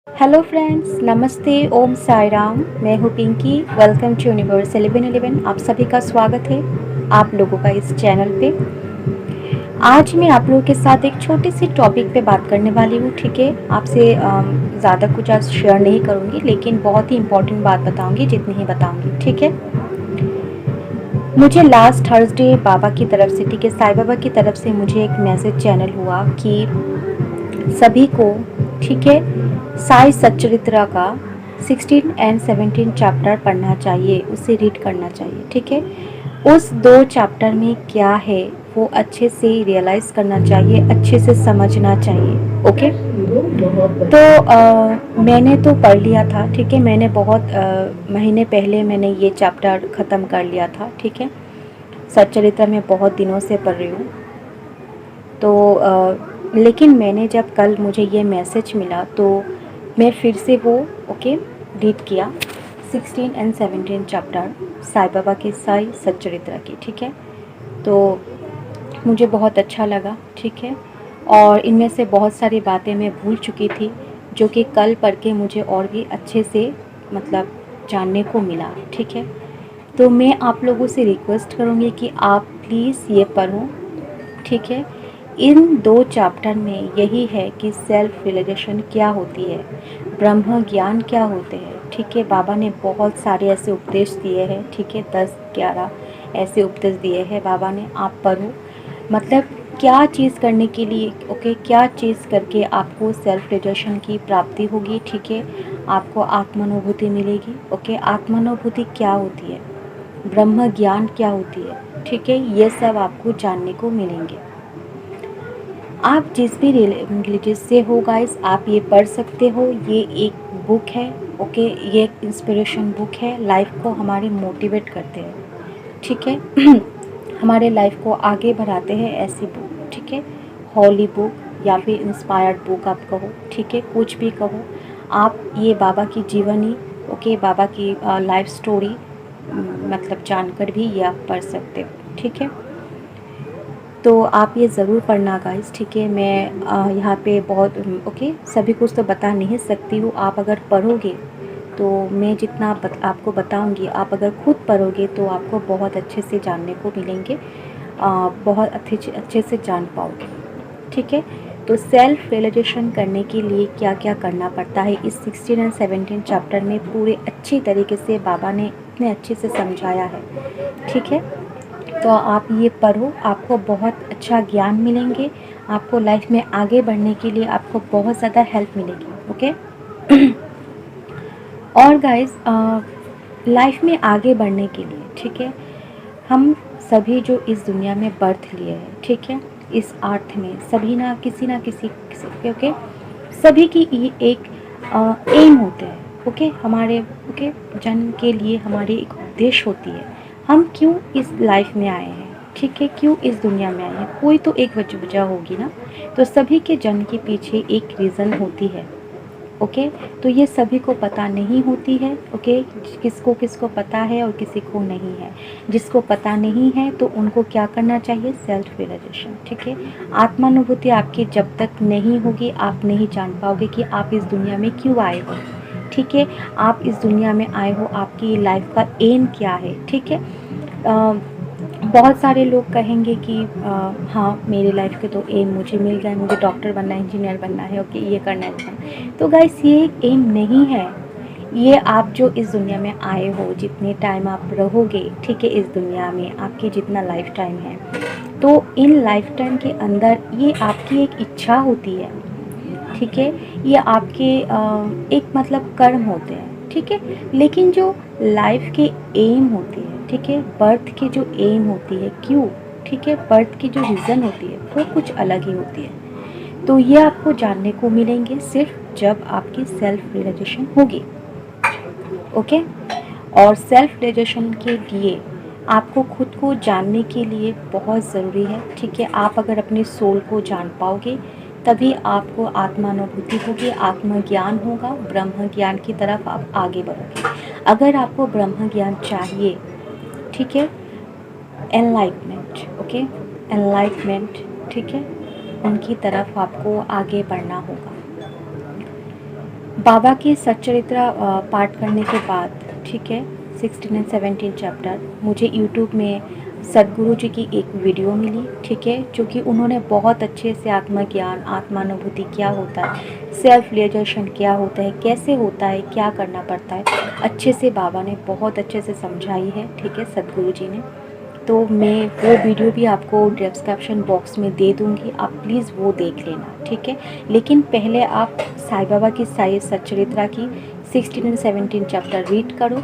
Hello friends, नमस्ते, ओम साई राम। मैं हूँ पिंकी। Welcome to universe 1111। आप सभी का स्वागत है आप लोगों का इस चैनल पे। आज मैं आप लोगों के साथ एक छोटी सी टॉपिक पे बात करने वाली हूँ। ठीक है, आपसे ज़्यादा कुछ आज शेयर नहीं करूँगी, लेकिन बहुत ही इम्पोर्टेंट बात बताऊँगी, जितनी ही बताऊँगी। ठीक है, मुझे लास्ट थर्सडे बाबा की तरफ से, ठीक है, साईं बाबा की तरफ से मुझे एक मैसेज चैनल हुआ कि सभी को, ठीक है, साई सच्चरित्रा का 16 एंड 17 चैप्टर पढ़ना चाहिए, उसे रीड करना चाहिए। ठीक है, उस 2 चैप्टर में क्या है वो अच्छे से रियलाइज करना चाहिए, अच्छे से समझना चाहिए। ओके, तो मैंने तो पढ़ लिया था। ठीक है, मैंने बहुत महीने पहले मैंने ये चैप्टर ख़त्म कर लिया था। ठीक है, सच्चरित्रा में बहुत दिनों से पढ़ रही हूँ। तो लेकिन मैंने जब कल मुझे ये मैसेज मिला तो मैं फिर से वो ओके रीड किया 16 एंड 17 चैप्टर साईं बाबा के साई सच्चरित्रा की। ठीक है, तो मुझे बहुत अच्छा लगा। ठीक है, और इनमें से बहुत सारी बातें मैं भूल चुकी थी, जो कि कल पढ़ के मुझे और भी अच्छे से मतलब जानने को मिला। ठीक है, तो मैं आप लोगों से रिक्वेस्ट करूँगी कि आप प्लीज़ ये पढ़ो। ठीक है, इन 2 चैप्टर में यही है कि सेल्फ रियलाइजेशन क्या होती है, ब्रह्म ज्ञान क्या होते हैं। ठीक है, बाबा ने बहुत सारे ऐसे उपदेश दिए हैं। ठीक है, 10-11 ऐसे उपदेश दिए हैं बाबा ने। आप पढ़ो, मतलब क्या चीज़ करने के लिए, ओके, क्या चीज़ करके आपको सेल्फ रियलाइजेशन की प्राप्ति होगी। ठीक है, आपको आत्मानुभूति मिलेगी। ओके, आत्मानुभूति क्या होती है, ब्रह्म ज्ञान क्या होती है। ठीक है, ये सब आपको जानने को मिलेंगे। आप जिस भी रिलीजियस से हो गाइस, आप ये पढ़ सकते हो। ये एक बुक है। ओके, ये एक इंस्पिरेशन बुक है, लाइफ को हमारे मोटिवेट करते हैं। ठीक है हमारे लाइफ को आगे बढ़ाते हैं ऐसी बुक। ठीक है, हॉली बुक या फिर इंस्पायर्ड बुक आप कहो। ठीक है, कुछ भी कहो आप, ये बाबा की जीवनी, ओके, बाबा की लाइफ स्टोरी मतलब जानकर भी ये आप पढ़ सकते हो। ठीक है, तो आप ये ज़रूर पढ़ना गाइस। ठीक है, मैं यहाँ पे बहुत ओके सभी कुछ तो बता नहीं सकती हूँ। आप अगर पढ़ोगे तो मैं जितना आपको बताऊँगी, आप अगर खुद पढ़ोगे तो आपको बहुत अच्छे से जानने को मिलेंगे, बहुत अच्छे से जान पाओगे। ठीक है, तो सेल्फ रियलाइजेशन करने के लिए क्या क्या करना पड़ता है, इस 16 एंड 17 चैप्टर में पूरे अच्छी तरीके से बाबा ने इतने अच्छे से समझाया है। ठीक है, तो आप ये पढ़ो, आपको बहुत अच्छा ज्ञान मिलेंगे, आपको लाइफ में आगे बढ़ने के लिए आपको बहुत ज़्यादा हेल्प मिलेगी। ओके और गाइस, लाइफ में आगे बढ़ने के लिए, ठीक है, हम सभी जो इस दुनिया में बर्थ लिए हैं, ठीक है, इस अर्थ में सभी ना किसी ओके, सभी की ये एक एम होते हैं। ओके, हमारे ओके जन्म के लिए हमारी एक उद्देश्य होती है, हम क्यों इस लाइफ में आए हैं। ठीक है, क्यों इस दुनिया में आए हैं, कोई तो एक वजह होगी ना। तो सभी के जन्म के पीछे एक रीज़न होती है। ओके, तो ये सभी को पता नहीं होती है। ओके, किसको किसको पता है और किसी को नहीं है। जिसको पता नहीं है तो उनको क्या करना चाहिए, सेल्फ रियलाइजेशन। ठीक है, आत्मानुभूति आपकी जब तक नहीं होगी, आप नहीं जान पाओगे कि आप इस दुनिया में क्यों आए हो। ठीक है, आप इस दुनिया में आए हो, आपकी लाइफ का एम क्या है। ठीक है, बहुत सारे लोग कहेंगे कि हाँ मेरी लाइफ के तो एम मुझे मिल गया, मुझे डॉक्टर बनना है, इंजीनियर बनना है, ओके ये करना है, वो करना है। तो गाइस, ये एक एम नहीं है। ये आप जो इस दुनिया में आए हो, जितने टाइम आप रहोगे, ठीक है, इस दुनिया में आपकी जितना लाइफ टाइम है, तो इन लाइफ टाइम के अंदर ये आपकी एक इच्छा होती है। ठीक है, ये आपके एक मतलब कर्म होते हैं। ठीक है, लेकिन जो लाइफ के एम होती है, ठीक है, बर्थ की जो एम होती है, क्यों, ठीक है, बर्थ की जो रीज़न होती है वो कुछ अलग ही होती है। तो ये आपको जानने को मिलेंगे सिर्फ जब आपकी सेल्फ रियलाइजेशन होगी। ओके, और सेल्फ रियलाइजेशन के लिए आपको खुद को जानने के लिए बहुत ज़रूरी है। ठीक है, आप अगर अपने सोल को जान पाओगे तभी आपको आत्मानुभूति होगी, आत्मज्ञान होगा, ब्रह्म ज्ञान की तरफ आप आगे बढ़ोगे। अगर आपको ब्रह्म ज्ञान चाहिए, ठीक है, एनलाइटमेंट, ओके, एनलाइटमेंट, ठीक है, उनकी तरफ आपको आगे बढ़ना होगा। बाबा की सच्चरित्रा पाठ करने के बाद, ठीक है, 16 एंड 17 चैप्टर, मुझे यूट्यूब में सदगुरु जी की एक वीडियो मिली, ठीक है, जो कि उन्होंने बहुत अच्छे से आत्मज्ञान, आत्मानुभूति क्या होता है, सेल्फ रियलाइजेशन क्या होता है, कैसे होता है, क्या करना पड़ता है, अच्छे से बाबा ने बहुत अच्छे से समझाई है, ठीक है, सदगुरु जी ने। तो मैं वो वीडियो भी आपको डिस्क्रिप्शन बॉक्स में दे दूँगी, आप प्लीज़ वो देख लेना, ठीक है। लेकिन पहले आप साईं बाबा की साई सच्चरित्रा की 16 एंड 17 चैप्टर रीड करो,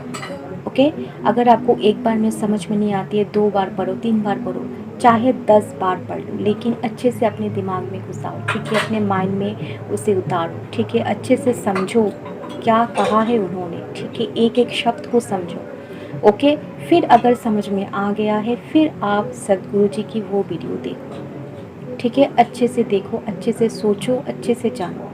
ओके। अगर आपको एक बार में समझ में नहीं आती है, 2 बार पढ़ो, 3 बार पढ़ो, चाहे 10 बार पढ़ लो, लेकिन अच्छे से अपने दिमाग में घुसाओ, ठीक है, अपने माइंड में उसे उतारो, ठीक है, अच्छे से समझो क्या कहा है उन्होंने, ठीक है, एक एक शब्द को समझो, ओके। फिर अगर समझ में आ गया है, फिर आप सदगुरु जी की वो वीडियो देखो, ठीक है, अच्छे से देखो, अच्छे से सोचो, अच्छे से जानो,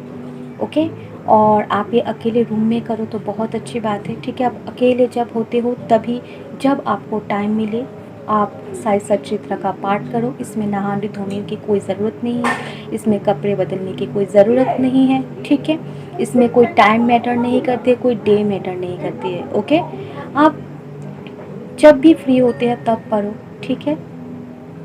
ओके। और आप ये अकेले रूम में करो तो बहुत अच्छी बात है, ठीक है। आप अकेले जब होते हो तभी, जब आपको टाइम मिले, आप साई सच्चित्रा का पाठ करो। इसमें नहाने धोने की कोई ज़रूरत नहीं है, इसमें कपड़े बदलने की कोई ज़रूरत नहीं है, ठीक है। इसमें कोई टाइम मैटर नहीं करते, कोई डे मैटर नहीं करती है, ओके। आप जब भी फ्री होते हैं तब पढ़ो, ठीक है,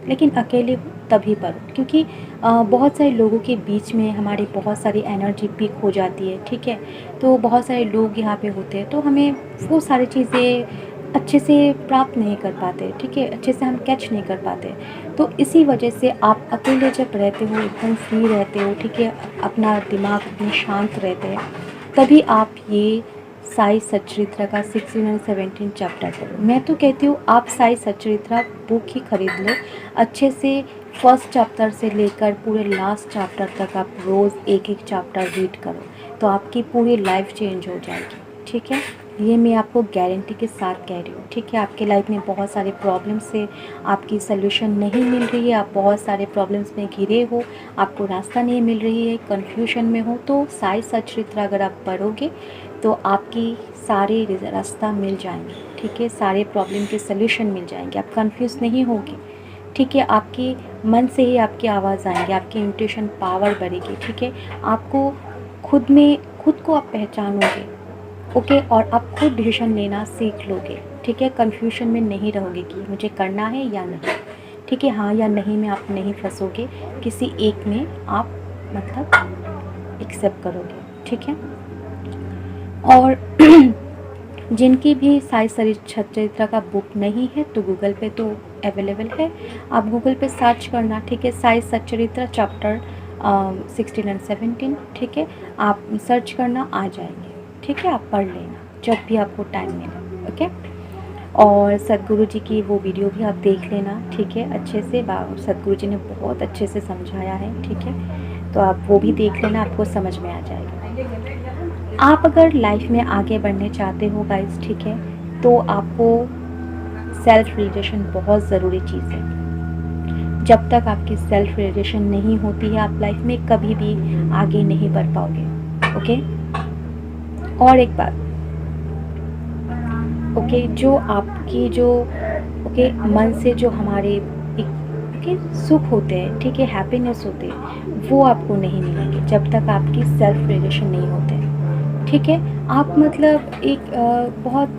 लेकिन अकेले तभी पढ़ो, क्योंकि बहुत सारे लोगों के बीच में हमारी बहुत सारी एनर्जी पीक हो जाती है, ठीक है। तो बहुत सारे लोग यहाँ पे होते हैं, तो हमें वो सारी चीज़ें अच्छे से प्राप्त नहीं कर पाते, ठीक है, अच्छे से हम कैच नहीं कर पाते। तो इसी वजह से आप अकेले जब रहते हो, एकदम फ्री रहते हो, ठीक है, अपना दिमाग अपने शांत रहते हैं, तभी आप ये साई सच्चरित्रा का 16 और 17 चैप्टर पढ़ो। मैं तो कहती हूँ आप साई सच्चरित्रा बुक ही खरीद लो, अच्छे से फर्स्ट चैप्टर से लेकर पूरे लास्ट चैप्टर तक आप रोज़ एक एक चैप्टर रीड करो, तो आपकी पूरी लाइफ चेंज हो जाएगी, ठीक है। ये मैं आपको गारंटी के साथ कह रही हूँ, ठीक है। आपके लाइफ में बहुत सारे प्रॉब्लम से आपकी सल्यूशन नहीं मिल रही है, आप बहुत सारे प्रॉब्लम्स में घिरे हो, आपको रास्ता नहीं मिल रही है, कन्फ्यूजन में हो, तो साई सच्चरित्रा अगर आप पढ़ोगे तो आपकी सारे रास्ता मिल जाएंगे, ठीक है, सारे प्रॉब्लम के सल्यूशन मिल जाएंगे, आप कंफ्यूज नहीं होगे, ठीक है। आपके मन से ही आपकी आवाज़ आएंगे, आपकी इंट्यूशन पावर बढ़ेगी, ठीक है। आपको खुद को आप पहचानोगे, ओके, और आप खुद डिसीजन लेना सीख लोगे, ठीक है। कन्फ्यूजन में नहीं रहोगे कि मुझे करना है या नहीं, ठीक है, हाँ या नहीं में आप नहीं फंसोगे, किसी एक में आप मतलब एक्सेप्ट करोगे, ठीक है। और जिनकी भी साई सच्चरित्रा का बुक नहीं है तो गूगल पे तो अवेलेबल है, आप गूगल पे सर्च करना, ठीक है, साई सच्चरित्रा चैप्टर 16 एंड 17, ठीक है, आप सर्च करना आ जाएंगे, ठीक है। आप पढ़ लेना जब भी आपको टाइम मिले, ओके। और सदगुरु जी की वो वीडियो भी आप देख लेना, ठीक है, अच्छे से सदगुरु जी ने बहुत अच्छे से समझाया है, ठीक है, तो आप वो भी देख लेना, आपको समझ में आ जाएगा। आप अगर लाइफ में आगे बढ़ने चाहते हो गाइस, ठीक है, तो आपको सेल्फ रियलाइजेशन बहुत ज़रूरी चीज़ है। जब तक आपकी सेल्फ रियलाइजेशन नहीं होती है, आप लाइफ में कभी भी आगे नहीं बढ़ पाओगे, ओके। और एक बात, ओके, जो आपकी जो ओके मन से जो हमारे ओके सुख होते हैं, ठीक है, हैप्पीनेस होते हैं, वो आपको नहीं मिलेंगे जब तक आपकी सेल्फ रियलाइजेशन नहीं होते, ठीक है। आप मतलब एक बहुत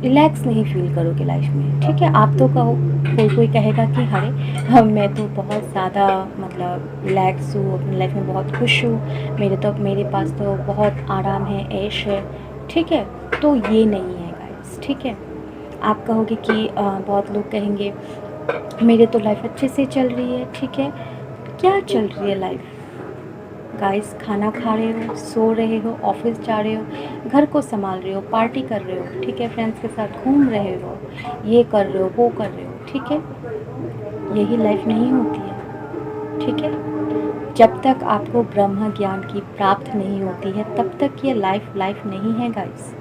रिलैक्स नहीं फील करोगे लाइफ में, ठीक है। आप तो कहो, कोई कहेगा कि अरे मैं तो बहुत ज़्यादा मतलब रिलैक्स हूँ, अपनी लाइफ में बहुत खुश हूँ, मेरे पास तो बहुत आराम है, ऐश है, ठीक है। तो ये नहीं है गाइस, ठीक है। आप कहोगे कि बहुत लोग कहेंगे मेरे तो लाइफ अच्छे से चल रही है, ठीक है। क्या चल रही है लाइफ गाइस? खाना खा रहे हो, सो रहे हो, ऑफिस जा रहे हो, घर को संभाल रहे हो, पार्टी कर रहे हो, ठीक है, फ्रेंड्स के साथ घूम रहे हो, ये कर रहे हो, वो कर रहे हो, ठीक है। यही लाइफ नहीं होती है, ठीक है। जब तक आपको ब्रह्म ज्ञान की प्राप्त नहीं होती है तब तक ये लाइफ नहीं है गाइस,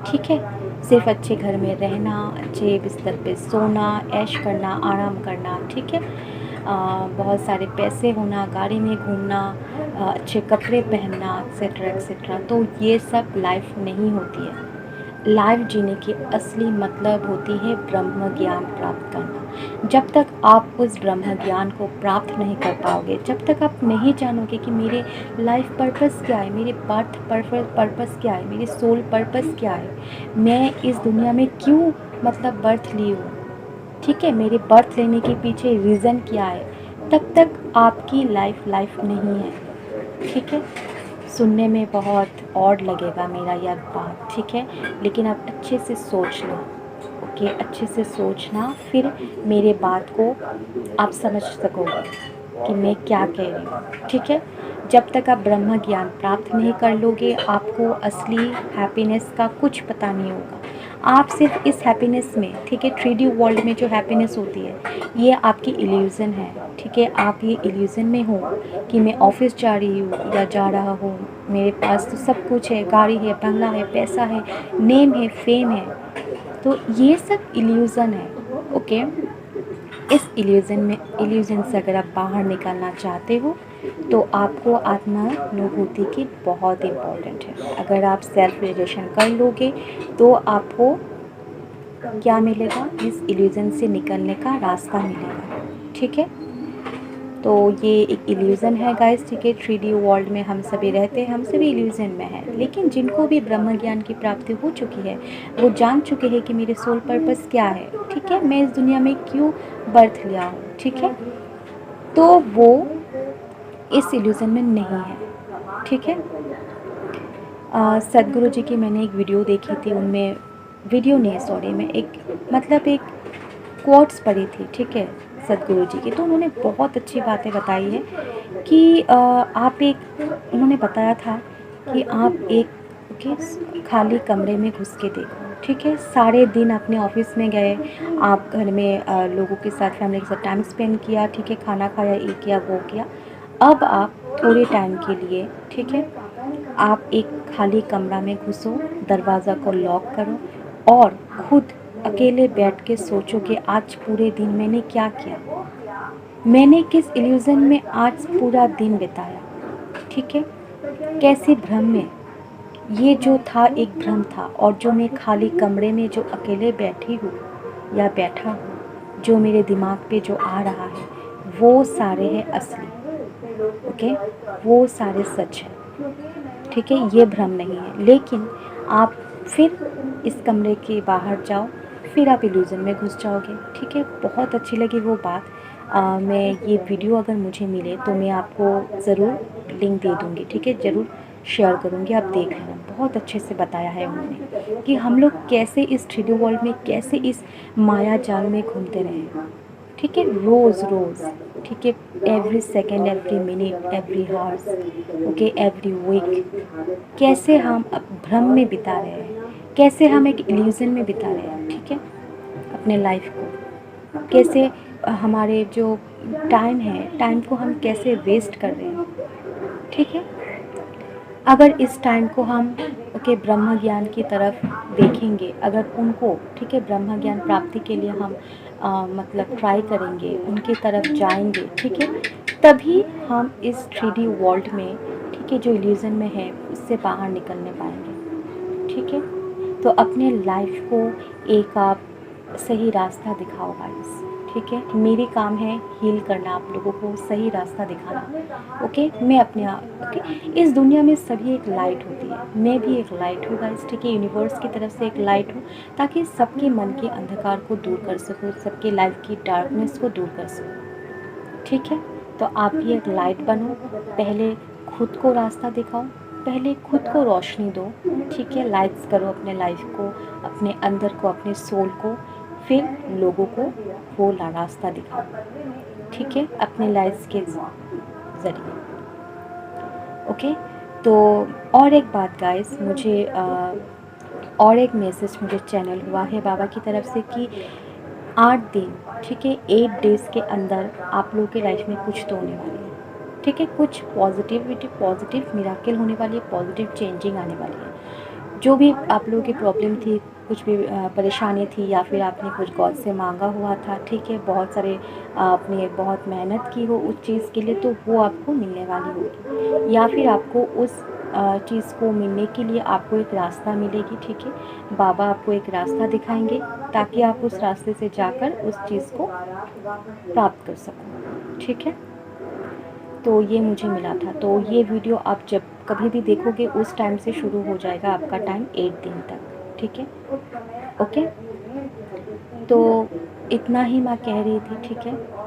ठीक है। सिर्फ अच्छे घर में रहना, अच्छे बिस्तर पे सोना, ऐश करना, आराम करना, ठीक है, बहुत सारे पैसे होना, गाड़ी में घूमना, अच्छे कपड़े पहनना, एक्सेट्रा एक्सेट्रा, तो ये सब लाइफ नहीं होती है। लाइफ जीने की असली मतलब होती है ब्रह्म ज्ञान प्राप्त करना। जब तक आप उस ब्रह्म ज्ञान को प्राप्त नहीं कर पाओगे, जब तक आप नहीं जानोगे कि मेरे लाइफ पर्पस क्या है, मेरे बर्थ पर्पस क्या है, मेरे सोल पर्पस क्या है, मैं इस दुनिया में क्यों मतलब बर्थ ली हूँ, ठीक है, मेरे बर्थ लेने के पीछे रीज़न क्या है, तब तक आपकी लाइफ नहीं है। ठीक है, सुनने में बहुत ऑड लगेगा मेरा यह बात, ठीक है, लेकिन आप अच्छे से सोच लो। ओके, अच्छे से सोचना, फिर मेरे बात को आप समझ सकोगे कि मैं क्या कह रही हूँ। ठीक है, जब तक आप ब्रह्म ज्ञान प्राप्त नहीं कर लोगे, आपको असली हैप्पीनेस का कुछ पता नहीं होगा। आप सिर्फ इस हैप्पीनेस में, ठीक है, 3D वर्ल्ड में जो हैप्पीनेस होती है, ये आपकी इल्यूज़न है। ठीक है, आप ये इल्यूज़न में हो कि मैं ऑफिस जा रही हूँ या जा रहा हूँ, मेरे पास तो सब कुछ है, गाड़ी है, बंगला है, पैसा है, नेम है, फेम है, तो ये सब इल्यूज़न है। ओके, इस इल्यूज़न से अगर आप बाहर निकलना चाहते हो तो आपको आत्मानुभूति की बहुत इम्पोर्टेंट है। अगर आप सेल्फ रियलाइजेशन कर लोगे तो आपको क्या मिलेगा, इस इल्यूज़न से निकलने का रास्ता मिलेगा। ठीक है, तो ये एक इल्यूज़न है गाइस। ठीक है, 3D वर्ल्ड में हम सभी रहते हैं, हम सभी इल्यूज़न में हैं, लेकिन जिनको भी ब्रह्म ज्ञान की प्राप्ति हो चुकी है, वो जान चुके हैं कि मेरे सोल पर्पस क्या है, ठीक है, मैं इस दुनिया में क्यों बर्थ लिया हूँ, ठीक है, तो वो इस इल्यूज़न में नहीं है। ठीक है, सदगुरु जी की मैंने एक वीडियो देखी थी, उनमें वीडियो नहीं, सॉरी, मैं एक कोट्स पढ़ी थी, ठीक है, सदगुरु जी की, तो उन्होंने बहुत अच्छी बातें बताई है कि उन्होंने बताया था कि आप एक खाली कमरे में घुस के देखो। ठीक है, सारे दिन अपने ऑफिस में गए, आप घर में लोगों के साथ, फैमिली के साथ टाइम स्पेंड किया, ठीक है, खाना खाया, ये किया, वो किया। अब आप थोड़े टाइम के लिए, ठीक है, आप एक खाली कमरा में घुसो, दरवाज़ा को लॉक करो और खुद अकेले बैठ के सोचो कि आज पूरे दिन मैंने क्या किया, मैंने किस इल्यूज़न में आज पूरा दिन बिताया। ठीक है, कैसे भ्रम में, ये जो था एक भ्रम था, और जो मैं खाली कमरे में जो अकेले बैठी हूँ या बैठा हूँ, जो मेरे दिमाग पे जो आ रहा है, वो सारे हैं असली। ओके, वो सारे सच है। ठीक है, ये भ्रम नहीं है, लेकिन आप फिर इस कमरे के बाहर जाओ, फिर आप इल्यूज़न में घुस जाओगे। ठीक है, बहुत अच्छी लगी वो बात। मैं ये वीडियो अगर मुझे मिले तो मैं आपको ज़रूर लिंक दे दूँगी। ठीक है, ज़रूर शेयर करूँगी, आप देख लेना। बहुत अच्छे से बताया है उन्होंने कि हम लोग कैसे इस 3D वर्ल्ड में, कैसे इस माया जाल में घूमते रहे। ठीक है, रोज़ रोज़, ठीक है, every second, every minute, every hours, okay, every week, कैसे हम भ्रम में बिता रहे हैं, कैसे हम एक इल्यूज़न में बिता रहे हैं। ठीक है, अपने लाइफ को कैसे हमारे जो टाइम है, टाइम को हम कैसे वेस्ट कर रहे हैं। ठीक है, अगर इस टाइम को हम ब्रह्म ज्ञान की तरफ देखेंगे, अगर उनको, ठीक है, ब्रह्म ज्ञान प्राप्ति के लिए हम मतलब ट्राई करेंगे, उनकी तरफ जाएंगे, ठीक है, तभी हम इस 3D वर्ल्ड में, ठीक है, जो इल्यूज़न में है, उससे बाहर निकलने पाएंगे। ठीक है, तो अपने लाइफ को एक आप सही रास्ता दिखाओ गाइस। ठीक है, मेरी काम है हील करना, आप लोगों को सही रास्ता दिखाना। ओके, मैं अपने ओके, इस दुनिया में सभी एक लाइट होती है, मैं भी एक लाइट हूँ गाइस। ठीक है, यूनिवर्स की तरफ से एक लाइट हूँ, ताकि सबके मन के अंधकार को दूर कर सकूँ, सबके लाइफ की डार्कनेस को दूर कर सकूँ। ठीक है, तो आप भी एक लाइट बनो, पहले खुद को रास्ता दिखाओ, पहले खुद को रोशनी दो। ठीक है, लाइट्स करो अपने लाइफ को, अपने अंदर को, अपने सोल को, फिर लोगों को वो रास्ता दिखाओ। ठीक है, अपने लाइफ के ज़रिए। ओके, तो और एक बात गाइस, मुझे और एक मैसेज मुझे चैनल हुआ है बाबा की तरफ से कि 8 दिन, ठीक है, 8 डेज़ के अंदर आप लोगों के लाइफ में कुछ तो होने वाली है। ठीक है, कुछ पॉजिटिव मिराकल होने वाली है, पॉजिटिव चेंजिंग आने वाली है। जो भी आप लोगों की प्रॉब्लम थी, कुछ भी परेशानी थी, या फिर आपने कुछ गॉड से मांगा हुआ था, ठीक है, बहुत सारे आपने बहुत मेहनत की हो उस चीज़ के लिए, तो वो आपको मिलने वाली होगी। या फिर आपको उस चीज़ को मिलने के लिए आपको एक रास्ता मिलेगी, ठीक है, बाबा आपको एक रास्ता दिखाएंगे ताकि आप उस रास्ते से जाकर उस चीज़ को प्राप्त कर सको, ठीक है। तो ये मुझे मिला था। तो ये वीडियो आप जब कभी भी देखोगे उस टाइम से शुरू हो जाएगा आपका टाइम 8 दिन तक, ठीक है, ओके। तो इतना ही मैं कह रही थी, ठीक है।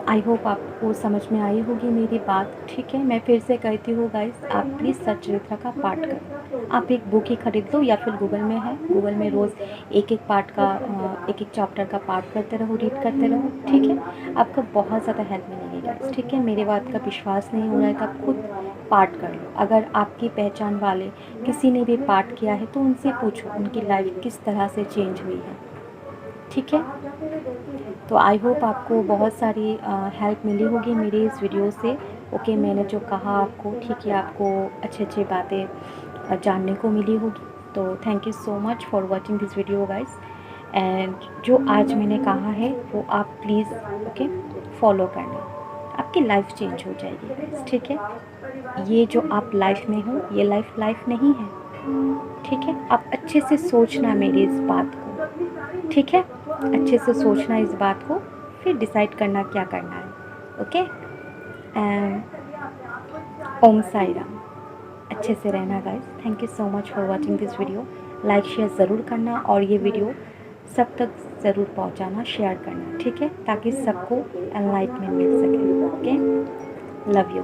आई होप आपको समझ में आई होगी मेरी बात, ठीक है। मैं फिर से कहती हूँ गाइस, आप प्लीज़ सच्चरित्रा का पाठ करो। आप एक बुक ही खरीद लो, या फिर गूगल में है, गूगल में रोज़ एक एक पार्ट का एक एक चैप्टर का पाठ करते रहो, रीड करते रहो, ठीक है। आपको बहुत ज़्यादा हेल्प मिलेगी गाइस, ठीक है। मेरे बात का विश्वास नहीं हो रहा है तो आप खुद पाठ कर लो। अगर आपकी पहचान वाले किसी ने भी पाठ किया है तो उनसे पूछो उनकी लाइफ किस तरह से चेंज हुई है, ठीक है। तो आई होप आपको बहुत सारी हेल्प मिली होगी मेरी इस वीडियो से, ओके। मैंने जो कहा आपको, ठीक है, आपको अच्छी अच्छी बातें जानने को मिली होगी। तो thank you so much for watching this video guys. And जो आज मैंने कहा है वो आप प्लीज़ ओके फॉलो करना, आपकी लाइफ चेंज हो जाएगी गाइस, ठीक है। ये जो आप लाइफ में हो, ये लाइफ नहीं है, ठीक है। आप अच्छे से सोचना मेरी इस बात को, ठीक है, अच्छे से सोचना इस बात को, फिर डिसाइड करना क्या करना है, ओके। एंड ओम साई राम। अच्छे से रहना guys. Thank you so much for watching this video. Like share ज़रूर करना और ये वीडियो सब तक ज़रूर पहुंचाना, शेयर करना, ठीक है, ताकि सबको एनलाइटमेंट मिल सके, ओके। Love you.